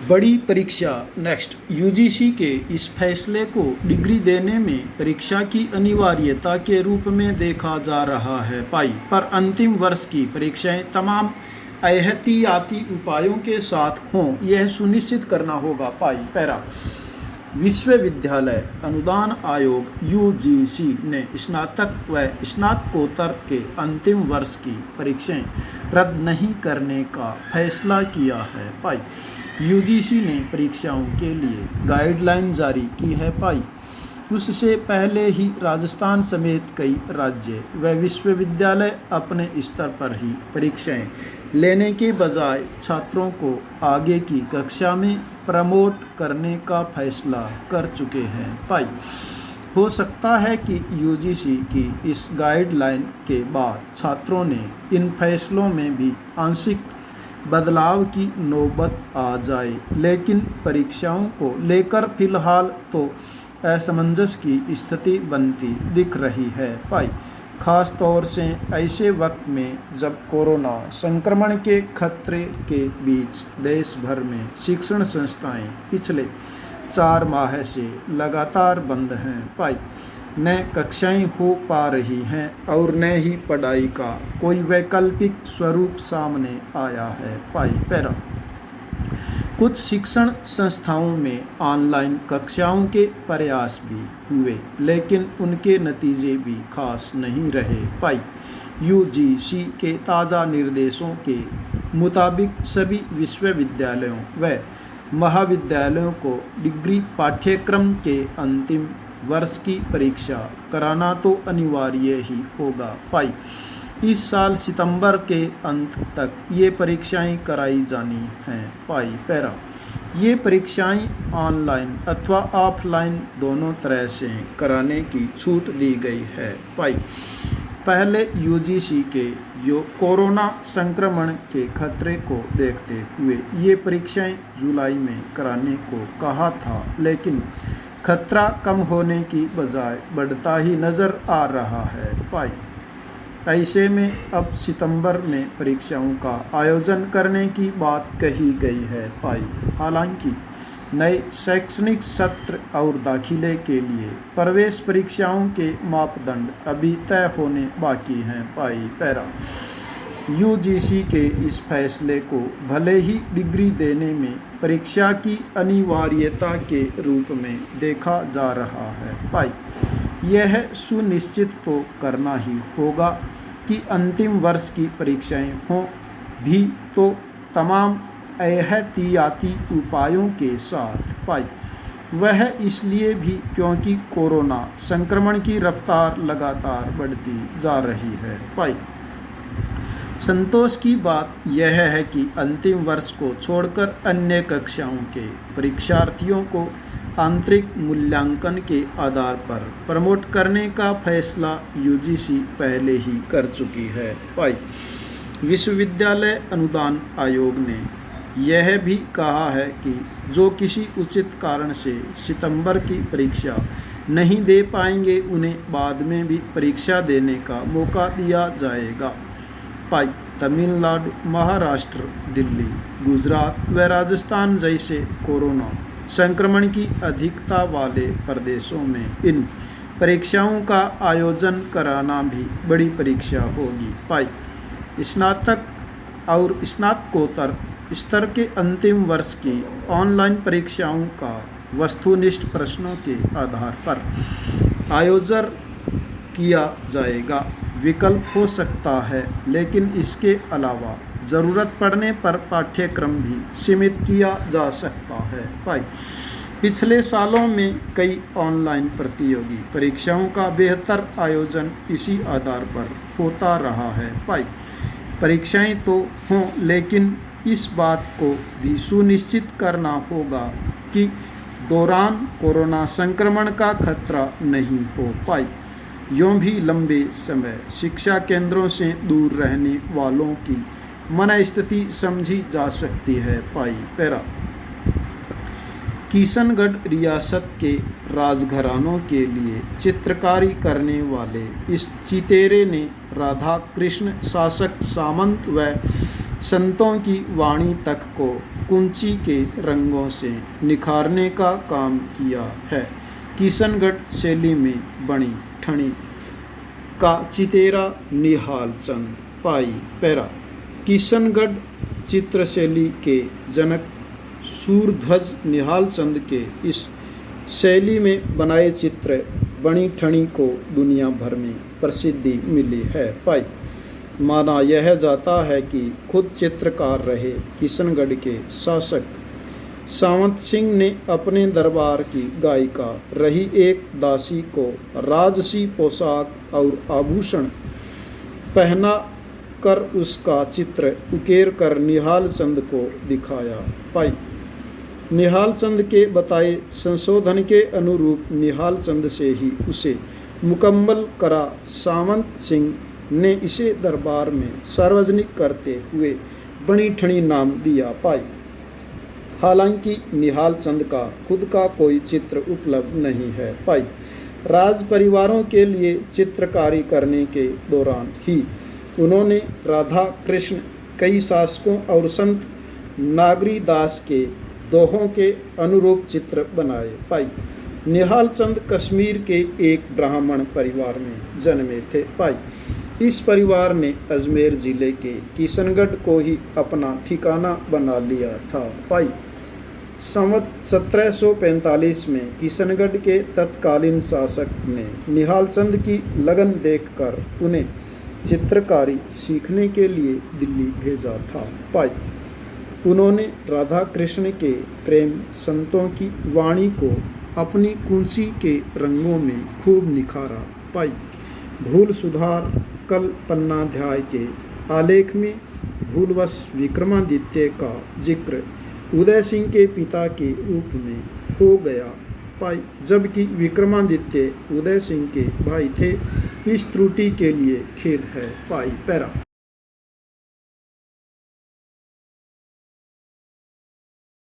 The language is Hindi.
बड़ी परीक्षा नेक्स्ट यूजीसी के इस फैसले को डिग्री देने में परीक्षा की अनिवार्यता के रूप में देखा जा रहा है पर अंतिम वर्ष की परीक्षाएं तमाम एहतियाती उपायों के साथ हों, यह सुनिश्चित करना होगा। पैरा विश्वविद्यालय अनुदान आयोग यूजीसी ने स्नातक व स्नातकोत्तर के अंतिम वर्ष की परीक्षाएं रद्द नहीं करने का फैसला किया है। यूजीसी ने परीक्षाओं के लिए गाइडलाइन जारी की है। उससे पहले ही राजस्थान समेत कई राज्य व विश्वविद्यालय अपने स्तर पर ही परीक्षाएं लेने के बजाय छात्रों को आगे की कक्षा में प्रमोट करने का फैसला कर चुके हैं। हो सकता है कि यूजीसी की इस गाइडलाइन के बाद छात्रों ने इन फैसलों में भी आंशिक बदलाव की नौबत आ जाए, लेकिन परीक्षाओं को लेकर फिलहाल तो असमंजस की स्थिति बनती दिख रही है। खास तौर से ऐसे वक्त में जब कोरोना संक्रमण के खतरे के बीच देश भर में शिक्षण संस्थाएं पिछले 4 माह से लगातार बंद हैं। न कक्षाएं हो पा रही हैं और न ही पढ़ाई का कोई वैकल्पिक स्वरूप सामने आया है। पैरा कुछ शिक्षण संस्थाओं में ऑनलाइन कक्षाओं के प्रयास भी हुए, लेकिन उनके नतीजे भी खास नहीं रहे। यूजीसी के ताज़ा निर्देशों के मुताबिक सभी विश्वविद्यालयों व महाविद्यालयों को डिग्री पाठ्यक्रम के अंतिम वर्ष की परीक्षा कराना तो अनिवार्य ही होगा। इस साल सितंबर के अंत तक ये परीक्षाएं कराई जानी हैं। पैरा ये परीक्षाएं ऑनलाइन अथवा ऑफलाइन दोनों तरह से कराने की छूट दी गई है। पहले यूजीसी के कोरोना संक्रमण के खतरे को देखते हुए ये परीक्षाएं जुलाई में कराने को कहा था, लेकिन खतरा कम होने की बजाय बढ़ता ही नज़र आ रहा है। ऐसे में अब सितंबर में परीक्षाओं का आयोजन करने की बात कही गई है। हालांकि नए शैक्षणिक सत्र और दाखिले के लिए प्रवेश परीक्षाओं के मापदंड अभी तय होने बाकी हैं। पैरा यूजीसी के इस फैसले को भले ही डिग्री देने में परीक्षा की अनिवार्यता के रूप में देखा जा रहा है, यह सुनिश्चित तो करना ही होगा कि अंतिम वर्ष की परीक्षाएं हों भी तो तमाम एहतियाती उपायों के साथ। वह इसलिए भी क्योंकि कोरोना संक्रमण की रफ्तार लगातार बढ़ती जा रही है। संतोष की बात यह है कि अंतिम वर्ष को छोड़कर अन्य कक्षाओं के परीक्षार्थियों को आंतरिक मूल्यांकन के आधार पर प्रमोट करने का फैसला यूजीसी पहले ही कर चुकी है। विश्वविद्यालय अनुदान आयोग ने यह भी कहा है कि जो किसी उचित कारण से सितंबर की परीक्षा नहीं दे पाएंगे, उन्हें बाद में भी परीक्षा देने का मौका दिया जाएगा। तमिलनाडु, महाराष्ट्र, दिल्ली, गुजरात व राजस्थान जैसे कोरोना संक्रमण की अधिकता वाले प्रदेशों में इन परीक्षाओं का आयोजन कराना भी बड़ी परीक्षा होगी। स्नातक और स्नातकोत्तर स्तर के अंतिम वर्ष की ऑनलाइन परीक्षाओं का वस्तुनिष्ठ प्रश्नों के आधार पर आयोजन किया जाएगा। विकल्प हो सकता है, लेकिन इसके अलावा ज़रूरत पड़ने पर पाठ्यक्रम भी सीमित किया जा सकता है। पिछले सालों में कई ऑनलाइन प्रतियोगी परीक्षाओं का बेहतर आयोजन इसी आधार पर होता रहा है। परीक्षाएं तो हों, लेकिन इस बात को भी सुनिश्चित करना होगा कि दौरान कोरोना संक्रमण का खतरा नहीं हो। यूँ भी लंबे समय शिक्षा केंद्रों से दूर रहने वालों की मनस्थिति समझी जा सकती है। पैरा किशनगढ़ रियासत के राजघरानों के लिए चित्रकारी करने वाले इस चितेरे ने राधा कृष्ण, शासक, सामंत व संतों की वाणी तक को कुंची के रंगों से निखारने का काम किया है। किशनगढ़ शैली में बनी ठनी का चितेरा निहाल चंद पाई पैरा। किशनगढ़ चित्र शैली के जनक सूरध्वज निहाल चंद के इस शैली में बनाए चित्र बनी ठनी को दुनिया भर में प्रसिद्धि मिली है पाई। माना यह जाता है कि खुद चित्रकार रहे किशनगढ़ के शासक सावंत सिंह ने अपने दरबार की गायिका रही एक दासी को राजसी पोशाक और आभूषण पहना कर उसका चित्र उकेर कर निहाल चंद को दिखाया पाई। निहाल चंद के बताए संशोधन के अनुरूप निहाल चंद से ही उसे मुकम्मल करा सावंत सिंह ने इसे दरबार में सार्वजनिक करते हुए बनी ठनी नाम दिया पाई। हालांकि निहाल चंद का खुद का कोई चित्र उपलब्ध नहीं है पाई। राज परिवारों के लिए चित्रकारी करने के दौरान ही उन्होंने राधा कृष्ण, कई शासकों और संत नागरी दास के दोहों के अनुरूप चित्र बनाए पाई। निहाल चंद कश्मीर के एक ब्राह्मण परिवार में जन्मे थे पाई। इस परिवार ने अजमेर जिले के किशनगढ़ को ही अपना ठिकाना बना लिया था पाई। संवत 1745 में किशनगढ़ के तत्कालीन शासक ने निहाल चंद की लगन देखकर उन्हें चित्रकारी सीखने के लिए दिल्ली भेजा था पाई। उन्होंने राधा कृष्ण के प्रेम संतों की वाणी को अपनी कुंची के रंगों में खूब निखारा पाई। भूल सुधार कल पन्नाध्याय के आलेख में भूलवश विक्रमादित्य का जिक्र उदय सिंह के पिता के रूप में हो गया पाई, जबकि विक्रमादित्य उदय सिंह के भाई थे। इस त्रुटि के लिए खेद है पाई पैरा।